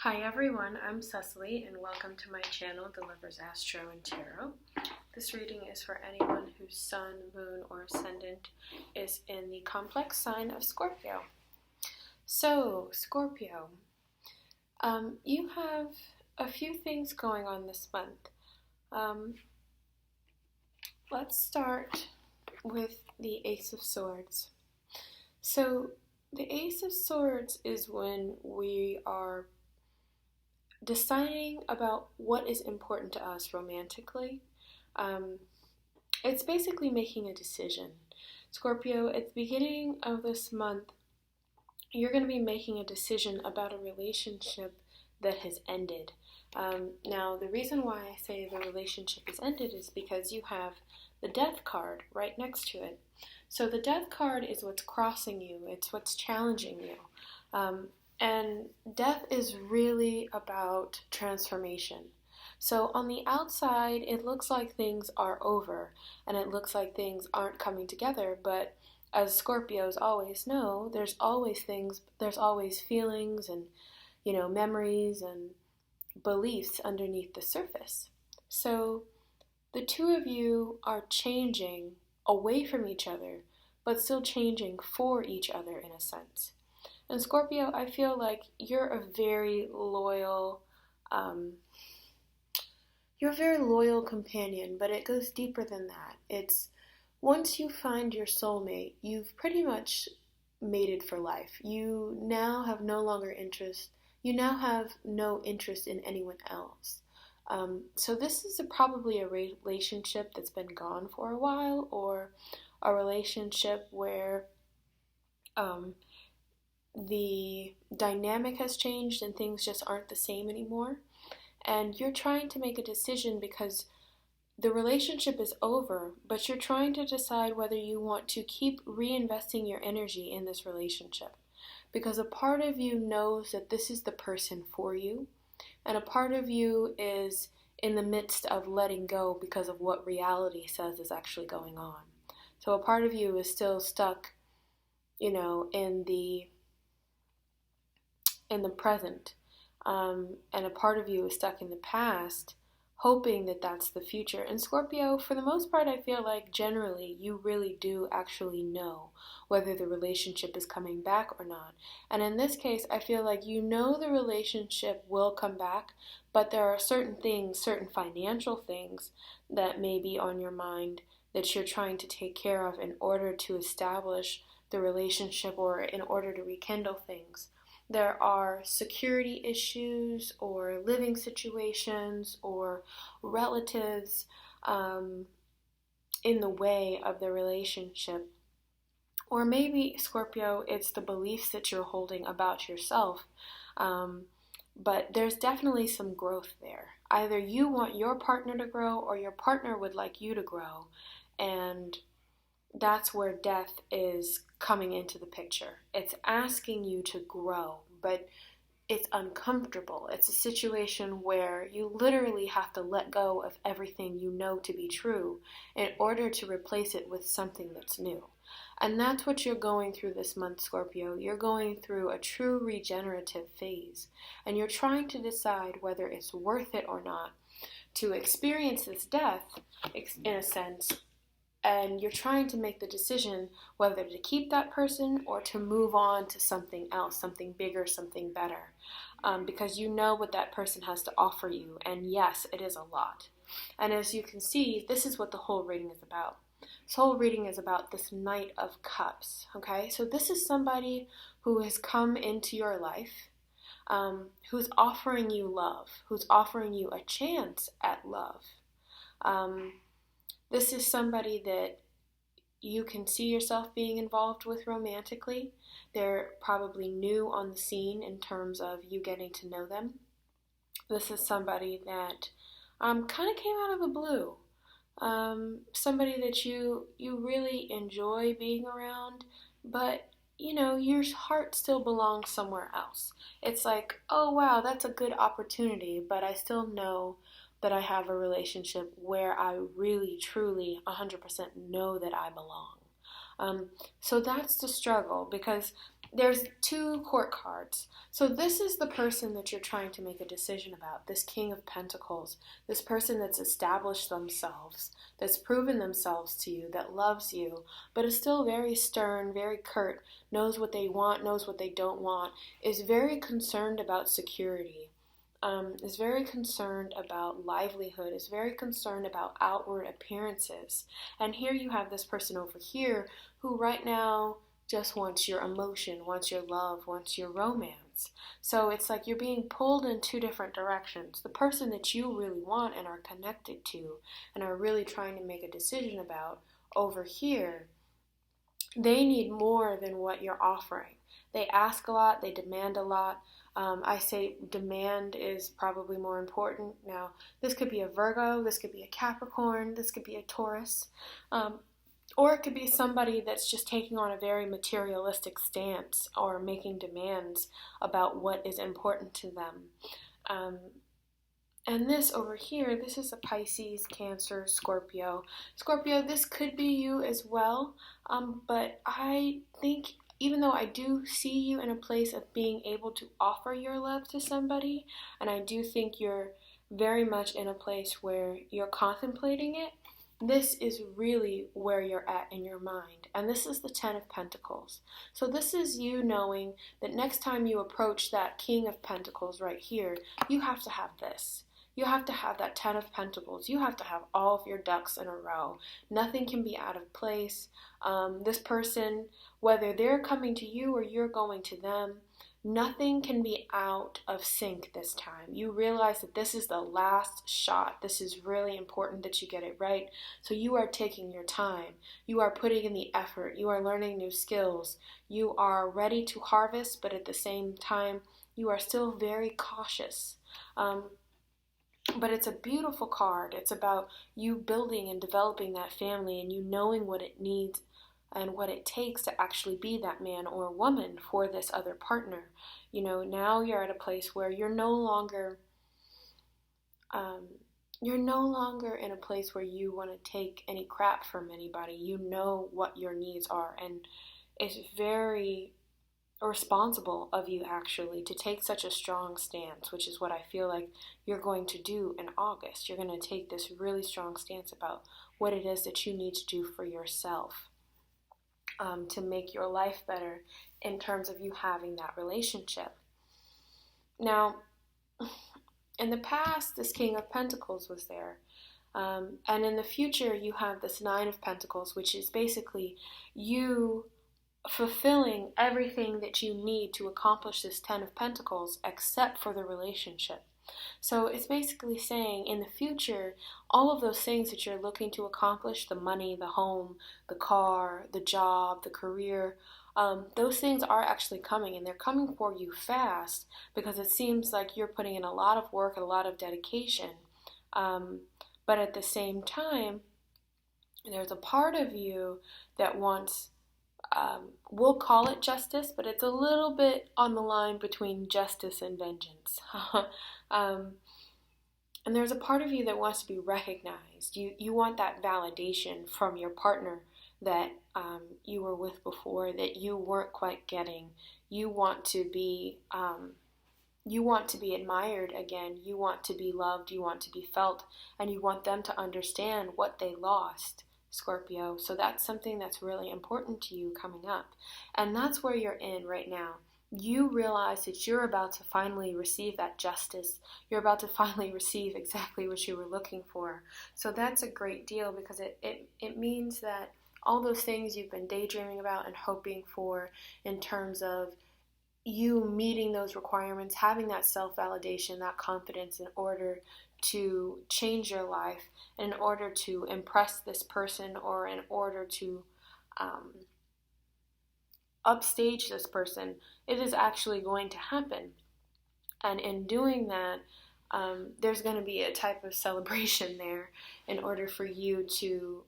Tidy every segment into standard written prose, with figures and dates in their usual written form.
Hi everyone, I'm Cecily and welcome to my channel, Delivers Astro and Tarot. This reading is for anyone whose sun, moon, or ascendant is in the complex sign of Scorpio. So, Scorpio, you have a few things going on this month. Let's start with the Ace of Swords. So, the Ace of Swords is when we are deciding about what is important to us romantically. It's basically making a decision. Scorpio, at the beginning of this month, you're going to be making a decision about a relationship that has ended. Now, the reason why I say the relationship has ended is because you have the Death card right next to it. So the Death card is what's crossing you, it's what's challenging you. And death is really about transformation. So on the outside, it looks like things are over and it looks like things aren't coming together. But as Scorpios always know, there's always feelings and, memories and beliefs underneath the surface. So the two of you are changing away from each other, but still changing for each other in a sense. And Scorpio, I feel like you're a very loyal companion, but it goes deeper than that. It's once you find your soulmate, you've pretty much mated for life. You now have no interest in anyone else. So this is probably a relationship that's been gone for a while, or a relationship where the dynamic has changed and things just aren't the same anymore. And you're trying to make a decision because the relationship is over, but you're trying to decide whether you want to keep reinvesting your energy in this relationship. Because a part of you knows that this is the person for you, and a part of you is in the midst of letting go because of what reality says is actually going on. So a part of you is still stuck, in the present, and a part of you is stuck in the past, hoping that that's the future. And Scorpio, for the most part, I feel like generally you really do actually know whether the relationship is coming back or not. And in this case, I feel like the relationship will come back, but there are certain financial things that may be on your mind that you're trying to take care of in order to establish the relationship or in order to rekindle things. There are security issues or living situations or relatives in the way of the relationship. Or maybe, Scorpio, it's the beliefs that you're holding about yourself. But there's definitely some growth there. Either you want your partner to grow or your partner would like you to grow. And that's where death is coming into the picture. It's asking you to grow, but it's uncomfortable. It's a situation where you literally have to let go of everything you know to be true in order to replace it with something that's new. And that's what you're going through this month, Scorpio. You're going through a true regenerative phase, and you're trying to decide whether it's worth it or not to experience this death, in a sense. And you're trying to make the decision whether to keep that person or to move on to something else, something bigger, something better. Because you know what that person has to offer you. And yes, it is a lot. And as you can see, this is what the whole reading is about. This whole reading is about this Knight of Cups. Okay, so this is somebody who has come into your life, who's offering you love, who's offering you a chance at love. This is somebody that you can see yourself being involved with romantically. They're probably new on the scene in terms of you getting to know them. This is somebody that kind of came out of the blue. Somebody that you really enjoy being around, but your heart still belongs somewhere else. It's like, oh wow, that's a good opportunity, but I still know that I have a relationship where I really, truly, 100% know that I belong. So that's the struggle, because there's two court cards. So this is the person that you're trying to make a decision about, this King of Pentacles, this person that's established themselves, that's proven themselves to you, that loves you, but is still very stern, very curt, knows what they want, knows what they don't want, is very concerned about security, is very concerned about livelihood, is very concerned about outward appearances. And here you have this person over here who right now just wants your emotion, wants your love, wants your romance. So it's like you're being pulled in two different directions. The person that you really want and are connected to and are really trying to make a decision about over here, they need more than what you're offering. They ask a lot, they demand a lot. I say demand is probably more important. Now, this could be a Virgo, this could be a Capricorn, this could be a Taurus. Or it could be somebody that's just taking on a very materialistic stance or making demands about what is important to them. And this over here, this is a Pisces, Cancer, Scorpio. Scorpio, this could be you as well, but I think even though I do see you in a place of being able to offer your love to somebody, and I do think you're very much in a place where you're contemplating it, this is really where you're at in your mind. And this is the Ten of Pentacles. So this is you knowing that next time you approach that King of Pentacles right here, you have to have this. You have to have that Ten of Pentacles. You have to have all of your ducks in a row. Nothing can be out of place. This person, whether they're coming to you or you're going to them, nothing can be out of sync this time. You realize that this is the last shot. This is really important that you get it right. So you are taking your time. You are putting in the effort. You are learning new skills. You are ready to harvest, but at the same time, you are still very cautious. But it's a beautiful card. It's about you building and developing that family and you knowing what it needs and what it takes to actually be that man or woman for this other partner. You know, now you're at a place where you're no longer in a place where you want to take any crap from anybody. You know what your needs are, and it's very responsible of you actually to take such a strong stance, which is what I feel like you're going to do in August. You're going to take this really strong stance about what it is that you need to do for yourself to make your life better in terms of you having that relationship. Now, in the past, this King of Pentacles was there. And in the future, you have this Nine of Pentacles, which is basically you fulfilling everything that you need to accomplish this Ten of Pentacles except for the relationship. So it's basically saying in the future, all of those things that you're looking to accomplish, the money, the home, the car, the job, the career, those things are actually coming, and they're coming for you fast because it seems like you're putting in a lot of work and a lot of dedication. But at the same time, there's a part of you that wants, we'll call it justice, but it's a little bit on the line between justice and vengeance. And there's a part of you that wants to be recognized. You want that validation from your partner that you were with before that you weren't quite getting. You want to be admired again. You want to be loved. You want to be felt, and you want them to understand what they lost, Scorpio. So that's something that's really important to you coming up, and that's where you're in right now. You realize that you're about to finally receive that justice. You're about to finally receive exactly what you were looking for. So that's a great deal because it means that all those things you've been daydreaming about and hoping for in terms of you meeting those requirements, having that self-validation, that confidence in order to change your life, in order to impress this person, or in order to upstage this person, it is actually going to happen. And in doing that, there's going to be a type of celebration there in order for you to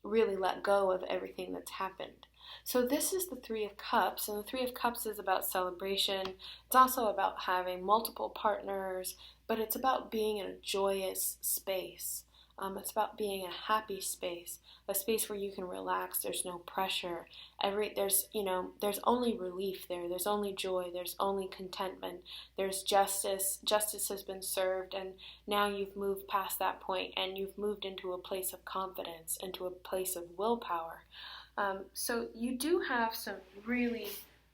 really let go of everything that's happened. So this is the Three of Cups, and the Three of Cups is about celebration. It's also about having multiple partners, but it's about being in a joyous space. It's about being a happy space, a space where you can relax. There's no pressure. There's only relief there. There's only joy. There's only contentment. There's justice. Justice has been served, and now you've moved past that point, and you've moved into a place of confidence, into a place of willpower. So you do have some really,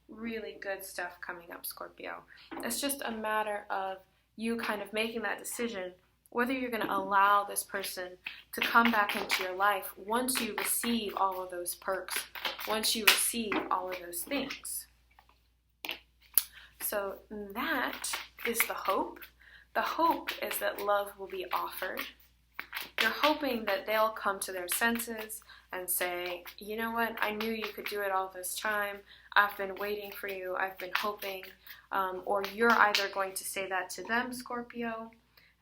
really good stuff coming up, Scorpio. It's just a matter of you kind of making that decision whether you're going to allow this person to come back into your life once you receive all of those perks, once you receive all of those things. So that is the hope. The hope is that love will be offered. You're hoping that they'll come to their senses and say, you know what, I knew you could do it all this time. I've been waiting for you. I've been hoping. Or you're either going to say that to them, Scorpio.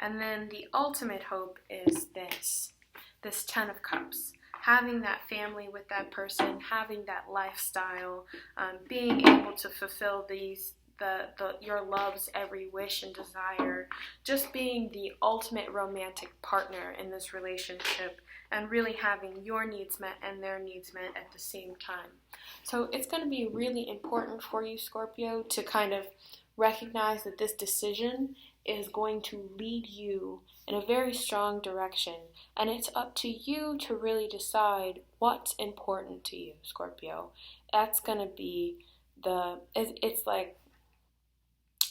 And then the ultimate hope is this 10 of Cups. Having that family with that person, having that lifestyle, being able to fulfill your love's every wish and desire, just being the ultimate romantic partner in this relationship, and really having your needs met and their needs met at the same time. So it's going to be really important for you, Scorpio, to kind of recognize that this decision is going to lead you in a very strong direction, and it's up to you to really decide what's important to you, Scorpio. That's going to be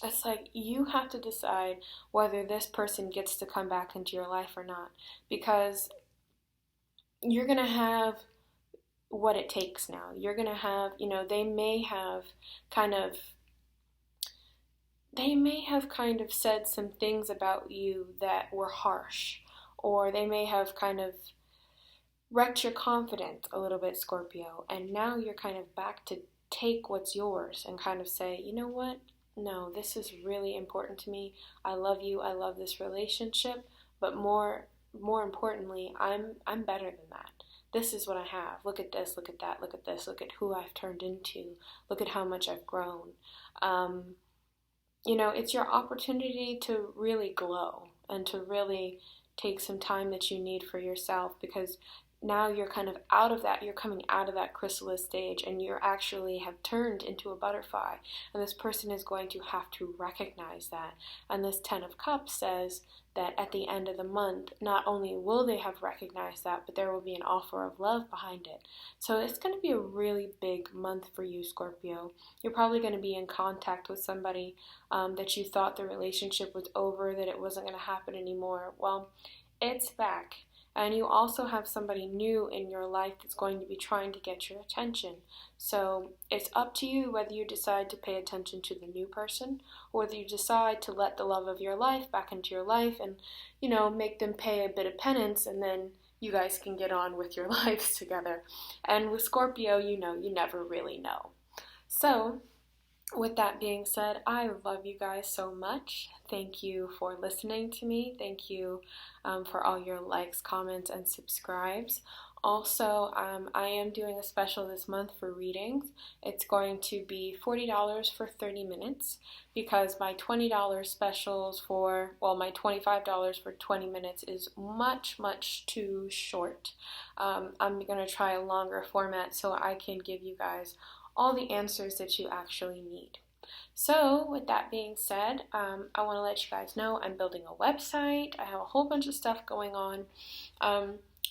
it's like you have to decide whether this person gets to come back into your life or not, because you're going to have what it takes now. You're going to have, they may have kind of said some things about you that were harsh, or they may have kind of wrecked your confidence a little bit, Scorpio, and now you're kind of back to take what's yours and kind of say, you know what, no, this is really important to me. I love you. I love this relationship, but more importantly, I'm better than that. This is what I have. Look at this, look at that, look at this, look at who I've turned into, look at how much I've grown. It's your opportunity to really glow and to really take some time that you need for yourself, because now you're kind of out of that, you're coming out of that chrysalis stage, and you actually have turned into a butterfly, and this person is going to have to recognize that. And this 10 of Cups says that at the end of the month, not only will they have recognized that, but there will be an offer of love behind it. So it's going to be a really big month for you, Scorpio. You're probably going to be in contact with somebody that you thought the relationship was over, that it wasn't going to happen anymore. Well, it's back. And you also have somebody new in your life that's going to be trying to get your attention. So it's up to you whether you decide to pay attention to the new person, or whether you decide to let the love of your life back into your life and, make them pay a bit of penance, and then you guys can get on with your lives together. And with Scorpio, you never really know. So with that being said, I love you guys so much. Thank you for listening to me. Thank you for all your likes, comments, and subscribes. Also, I am doing a special this month for readings. It's going to be $40 for 30 minutes, because my $20 specials my $25 for 20 minutes is much, much too short. I'm going to try a longer format so I can give you guys all the answers that you actually need. So with that being said, I want to let you guys know I'm building a website. I have a whole bunch of stuff going on.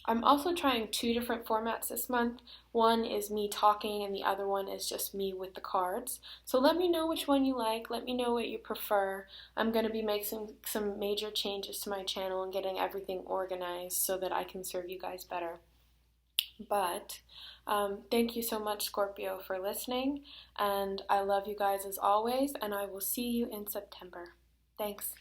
I'm also trying 2 different formats this month. One is me talking, and the other one is just me with the cards. So let me know which one you like. Let me know what you prefer. I'm going to be making some major changes to my channel and getting everything organized so that I can serve you guys better. But thank you so much, Scorpio, for listening, and I love you guys as always, and I will see you in September. Thanks.